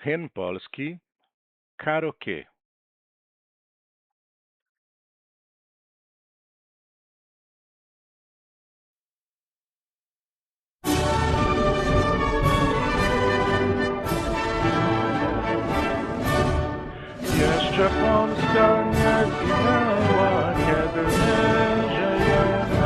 Hen polski, karaoke. Jeszcze Polska nie zginęła, kiedy my żyjemy.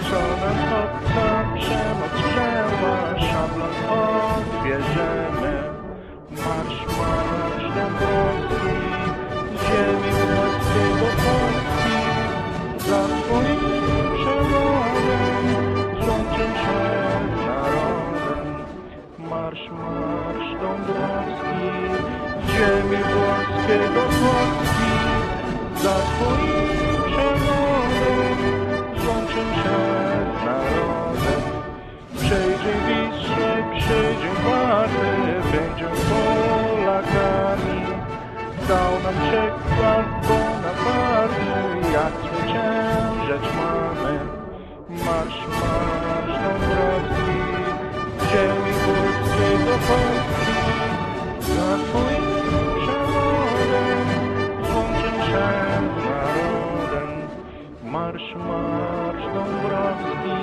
Co nam chłopca przemoc wzięła, szablon odbierzemy. Marsz, marsz Dąbrowski, ziemi włoskiej do Polski. Za twoim przewodem złączę się z narodem. Marsz, marsz Dąbrowski, ziemi włoskiej do Polski. Za twoim przewodem złączę się z narodem. Przejdzie Wisłę, przejdzie Warty, będzie Polakami. Dał nam przykład Bonaparte, jak zwyciężać mamy. Marsz, marsz Dąbrowski, ziemi włoskiej do Polski. Za twoim przewodem złączę się z narodem. Marsz, marsz Dąbrowski,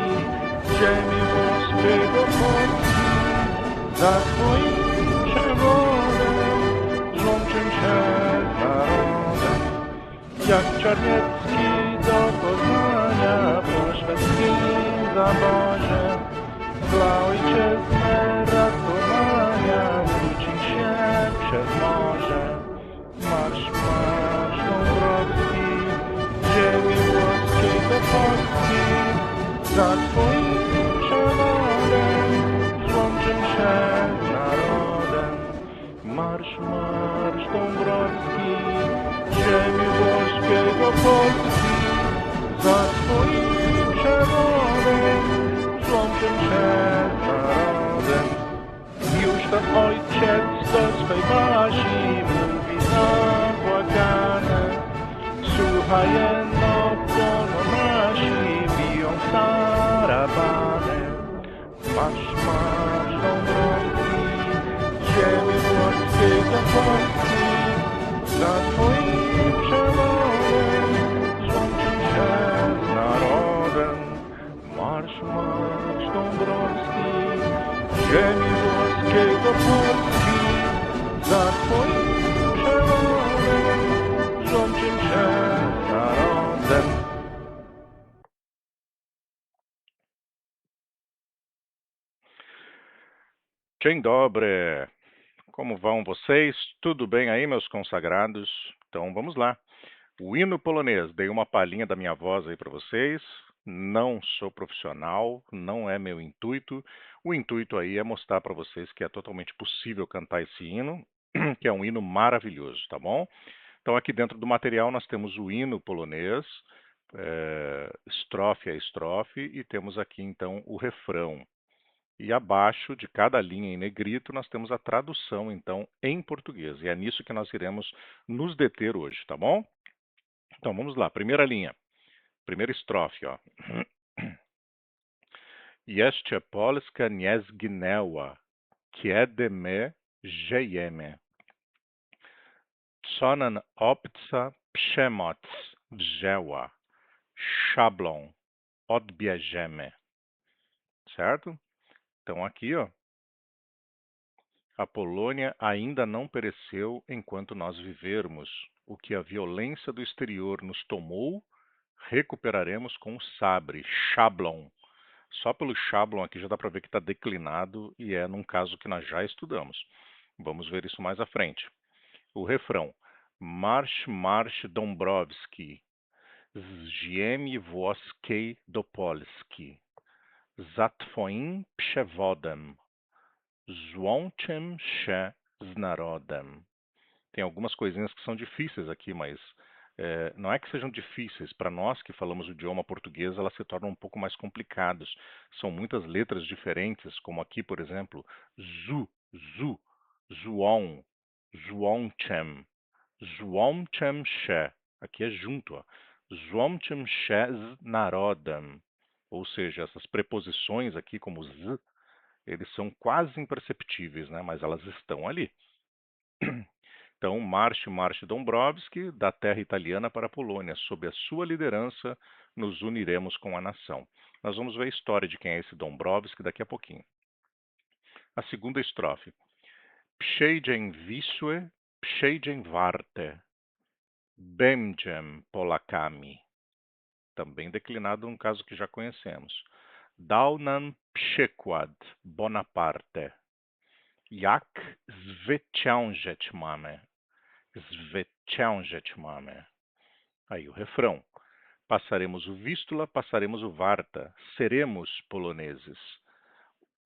ziemi włoskiej do Polski. Za twoim przewodem złączę się z narodem. Jak Czarniecki do Poznania po szwedzkim zaborze dla ojczyzny ratowania wrócić się przez morze. Marsz, marsz Dąbrowski, ziemi włoskiej do Polski. Za twoim przewodem złączę się z narodem. Marsz, marsz Dąbrowski, ziemi włoskiej do Polski. Za twoim przewodem złączę się z narodem. Już ten ojciec do swej Basi mówi zapłakane. Słuchaj, no płoną nasi, biją tarabany. Marsz, marsz Dąbrowski, ziemi włoskiej do Polski. Za twoim przewodem złączę się z narodem. Marsz, marsz Dąbrowski, ziemi włoskiej do Polski. Za twoim przewodem złączę się z narodem. Dzień dobry, como vão vocês? Tudo bem aí, meus consagrados? Então vamos lá. O hino polonês, dei uma palhinha da minha voz aí para vocês. Não sou profissional, não é meu intuito. O intuito aí é mostrar para vocês que é totalmente possível cantar esse hino, que é um hino maravilhoso, tá bom? Então aqui dentro do material nós temos o hino polonês, estrofe a estrofe, e temos aqui então o refrão. E abaixo de cada linha em negrito nós temos a tradução então em português. E é nisso que nós iremos nos deter hoje, tá bom? Então vamos lá, primeira linha, primeira estrofe, ó. Jeszcze Polska nie zginęła, kiedy my żyjemy. Co nam obca przemoc wzięła, szablon odbierzemy. Certo? Então aqui, ó, a Polônia ainda não pereceu enquanto nós vivermos. O que a violência do exterior nos tomou, recuperaremos com o sabre, szablon. Só pelo szablon aqui já dá para ver que está declinado e é num caso que nós já estudamos. Vamos ver isso mais à frente. O refrão. Marsz, marsz Dąbrowski, z ziemi włoskiej do Polski. Za twoim przewodem złączę się z narodem. Tem algumas coisinhas que são difíceis aqui, mas não é que sejam difíceis. Para nós que falamos o idioma português, elas se tornam um pouco mais complicadas. São muitas letras diferentes, como aqui, por exemplo, zu, zu, zuon, złączę, złączę się. Aqui é junto, ó. Złączę się z narodem. Ou seja, essas preposições aqui, como z, eles são quase imperceptíveis, né? Mas elas estão ali. Então, marche, marche Dombrowski, da terra italiana para a Polônia. Sob a sua liderança, nos uniremos com a nação. Nós vamos ver a história de quem é esse Dombrowski daqui a pouquinho. A segunda estrofe. Przejdzień Wisłę, przejdzień Wartę, będziem Polakami. Também declinado num caso que já conhecemos. Dał nam przykład Bonaparte. Jak zwyciężyć mamy. Zwyciężyć mamy. Aí o refrão. Passaremos o Vístula, passaremos o Varta. Seremos poloneses.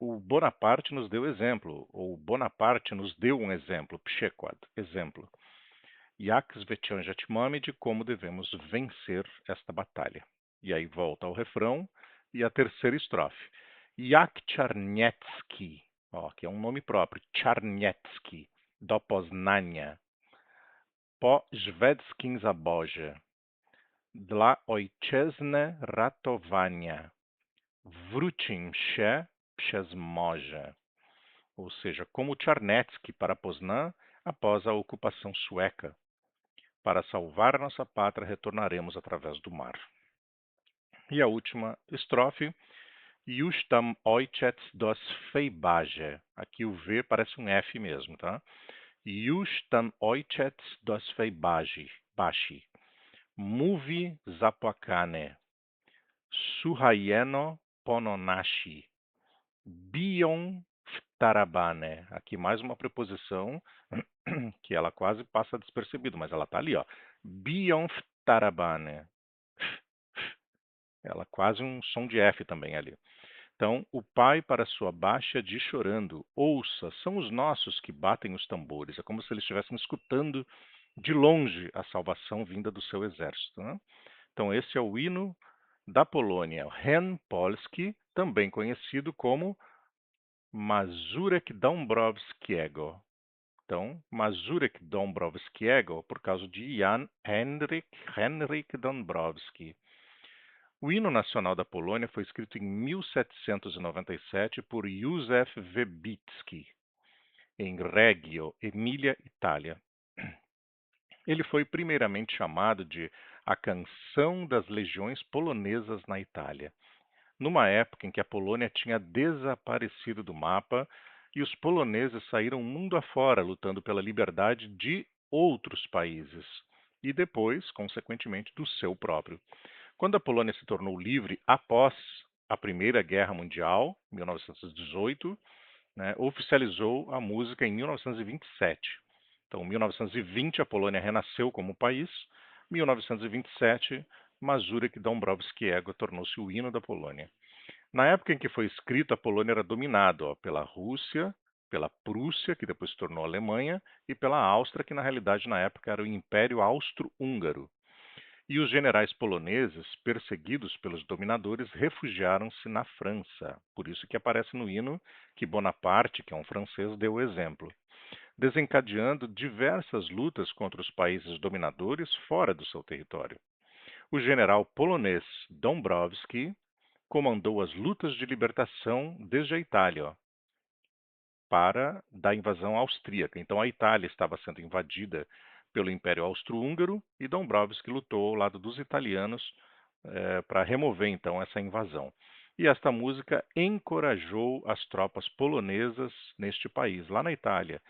O Bonaparte nos deu exemplo, ou Bonaparte nos deu um exemplo, przykład, exemplo. Jak zwyciężyć mamy, de como devemos vencer esta batalha. E aí volta ao refrão e a terceira estrofe. Jak Czarniecki, ó, que é um nome próprio, Czarniecki, do Poznania, po szwedzkim zaborze, dla ojczyzny ratowania, wrócim się przez morze. Ou seja, como Czarnecki para Poznan após a ocupação sueca. Para salvar nossa pátria, retornaremos através do mar. E a última estrofe, Już tam ojciec dos fejbaje. Aqui o V parece um F mesmo, tá? Już tam ojciec dos fejbaji. Mówi zapłakane. Słuchajeno pononashi. Biją w tarabane. Aqui mais uma preposição que ela quase passa despercebido, mas ela está ali, ó. Biją w tarabane. Ela quase um som de F também ali. Então, o pai para sua baixa diz chorando, ouça, são os nossos que batem os tambores. É como se eles estivessem escutando de longe a salvação vinda do seu exército. Né? Então, esse é o hino da Polônia, o Hen Polski, também conhecido como Mazurek Dąbrowskiego. Então, Mazurek Dąbrowskiego, por causa de Jan Henryk Dąbrowski. O hino nacional da Polônia foi escrito em 1797 por Józef Wybicki, em Reggio, Emília, Itália. Ele foi primeiramente chamado de a Canção das Legiões Polonesas na Itália, numa época em que a Polônia tinha desaparecido do mapa e os poloneses saíram mundo afora lutando pela liberdade de outros países e depois, consequentemente, do seu próprio. Quando a Polônia se tornou livre após a Primeira Guerra Mundial, 1918, né, oficializou a música em 1927. Então, em 1920, a Polônia renasceu como país. Em 1927, Mazurek Dąbrowskiego tornou-se o hino da Polônia. Na época em que foi escrito, a Polônia era dominada pela Rússia, pela Prússia, que depois se tornou Alemanha, e pela Áustria, que na realidade na época era o Império Austro-Húngaro. E os generais poloneses, perseguidos pelos dominadores, refugiaram-se na França. Por isso que aparece no hino que Bonaparte, que é um francês, deu o exemplo, desencadeando diversas lutas contra os países dominadores fora do seu território. O general polonês Dąbrowski comandou as lutas de libertação desde a Itália, para da invasão austríaca. Então a Itália estava sendo invadida pelo Império Austro-Húngaro e Dombrowski lutou ao lado dos italianos para remover então essa invasão. E esta música encorajou as tropas polonesas neste país, lá na Itália,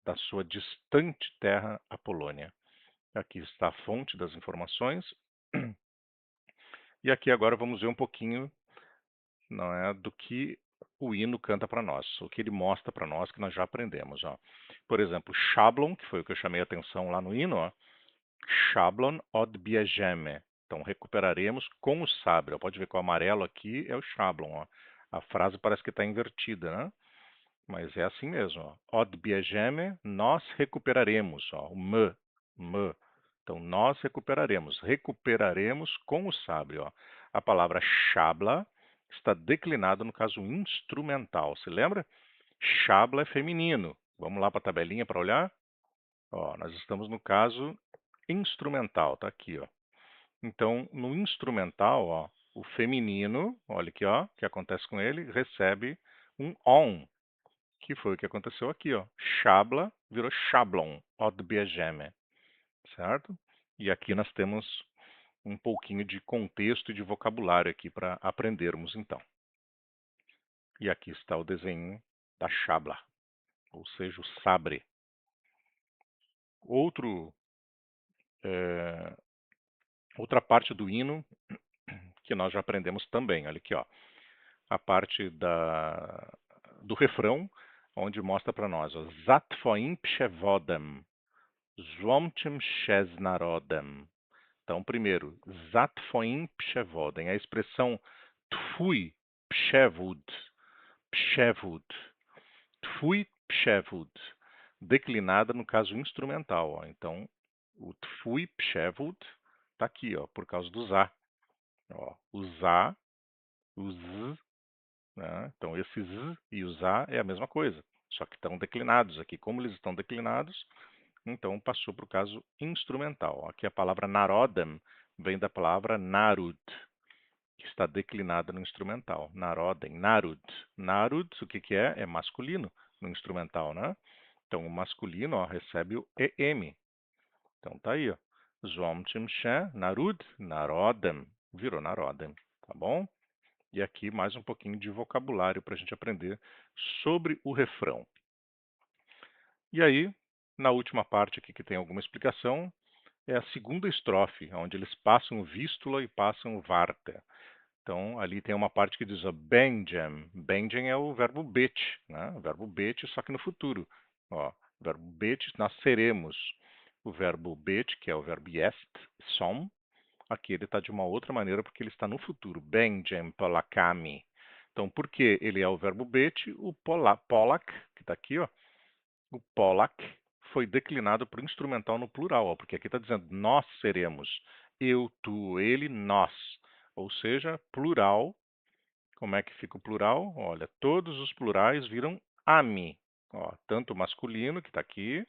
da sua distante terra, a Polônia. Aqui está a fonte das informações. E aqui agora vamos ver um pouquinho, não é, do que o hino canta para nós, o que ele mostra para nós que nós já aprendemos. Ó. Por exemplo, Szablon, que foi o que eu chamei a atenção lá no hino, ó. Szablon odbierzemy. Então, recuperaremos com o sabre. Ó. Pode ver que o amarelo aqui é o Szablon. Ó. A frase parece que está invertida, né? Mas é assim mesmo. Ó. Odbierzemy, nós recuperaremos. Ó. O m. Então, nós recuperaremos. Recuperaremos com o sabre. Ó. A palavra szabla está declinada no caso instrumental. Se lembra? Szabla é feminino. Vamos lá para a tabelinha para olhar? Ó, nós estamos no caso instrumental, tá aqui, ó. Então, no instrumental, ó, o feminino, olha aqui, ó, o que acontece com ele, recebe um on, que foi o que aconteceu aqui, ó. Szabla virou szablon, odbierzemy, certo? E aqui nós temos um pouquinho de contexto e de vocabulário aqui para aprendermos então. E aqui está o desenho da Szabla, ou seja, o sabre. Outro, é, outra parte do hino que nós já aprendemos também, olha aqui, ó, a parte do refrão, onde mostra para nós, ó, Zat twoim przewodem, złomczym się z narodem. Então, primeiro, Zat twoim przewodem, a expressão twój przewód, przewód, twój przewód, declinada no caso instrumental, ó. Então, o twój przewód está aqui, ó, por causa do za. Ó, o za, o z, né? Então, esse z e o za é a mesma coisa, só que estão declinados aqui. Como eles estão declinados, então passou para o caso instrumental. Aqui a palavra narodem vem da palavra narud, que está declinada no instrumental. Narodem, narud. Narud, o que que é? É masculino no instrumental, né? Então, o masculino, ó, recebe o EM. Então, tá aí, ó. Zomtim she, narud, narodem. Virou narodem, tá bom? E aqui mais um pouquinho de vocabulário para a gente aprender sobre o refrão. E aí, na última parte aqui que tem alguma explicação, é a segunda estrofe, onde eles passam o vístula e passam o varta. Então, ali tem uma parte que diz, ó, Benjem. Benjem é o verbo bet, né? O verbo bet, só que no futuro. Ó, o verbo bet, nós seremos. O verbo bet, que é o verbo est, som, aqui ele está de uma outra maneira porque ele está no futuro. Benjem polakami. Então, por que ele é o verbo bet? O polak, que está aqui, ó, o polak foi declinado para o instrumental no plural, ó, porque aqui está dizendo nós seremos. Eu, tu, ele, nós. Ou seja, plural. Como é que fica o plural? Olha, todos os plurais viram ami. Ó, tanto o masculino, que está aqui,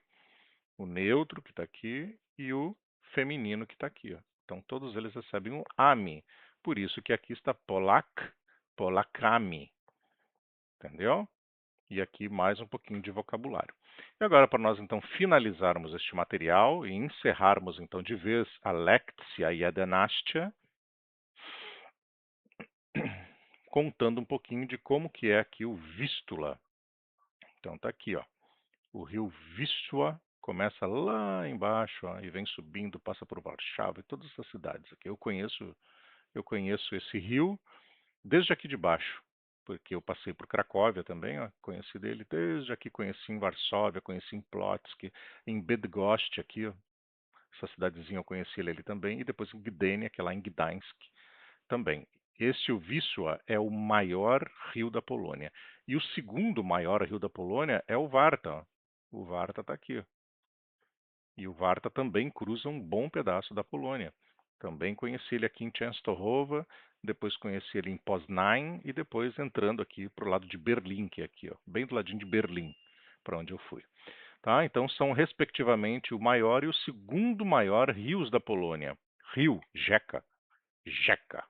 o neutro, que está aqui, e o feminino, que está aqui. Ó. Então, todos eles recebem um ami. Por isso que aqui está polak, polakami. Entendeu? E aqui mais um pouquinho de vocabulário. E agora, para nós então finalizarmos este material e encerrarmos então de vez a Lectia e a Denastia, contando um pouquinho de como que é aqui o Vístula. Então tá aqui, ó. O rio Wisła começa lá embaixo, ó, e vem subindo, passa por Warszawa e todas essas cidades aqui. Eu conheço esse rio desde aqui de baixo, porque eu passei por Cracóvia também, ó, conheci dele desde aqui, conheci em Varsóvia, conheci em Plotzk, em Bydgoszcz aqui, ó, essa cidadezinha eu conheci ele ali também, e depois em Gdynia, que é lá em Gdańsk também. Este, o Wisła, é o maior rio da Polônia. E o segundo maior rio da Polônia é o Warta. Ó. O Warta está aqui. Ó. E o Warta também cruza um bom pedaço da Polônia. Também conheci ele aqui em Częstochowa, depois conheci ele em Poznań e depois entrando aqui para o lado de Berlim, que é aqui, ó, bem do ladinho de Berlim, para onde eu fui. Tá? Então são respectivamente o maior e o segundo maior rios da Polônia. Rio, Rzeka, Rzeka.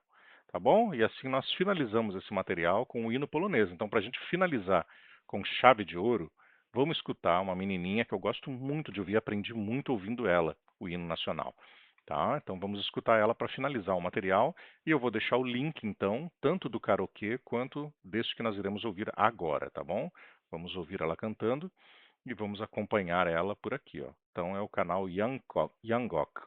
Tá bom? E assim nós finalizamos esse material com o hino polonês. Então, para a gente finalizar com chave de ouro, vamos escutar uma menininha que eu gosto muito de ouvir, aprendi muito ouvindo ela, o hino nacional. Tá? Então vamos escutar ela para finalizar o material e eu vou deixar o link então, tanto do karaokê quanto deste que nós iremos ouvir agora, tá bom? Vamos ouvir ela cantando e vamos acompanhar ela por aqui, ó. Então é o canal Yangok,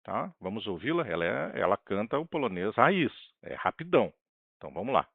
tá? Vamos ouvi-la? Ela canta o polonês raiz, é rapidão. Então vamos lá.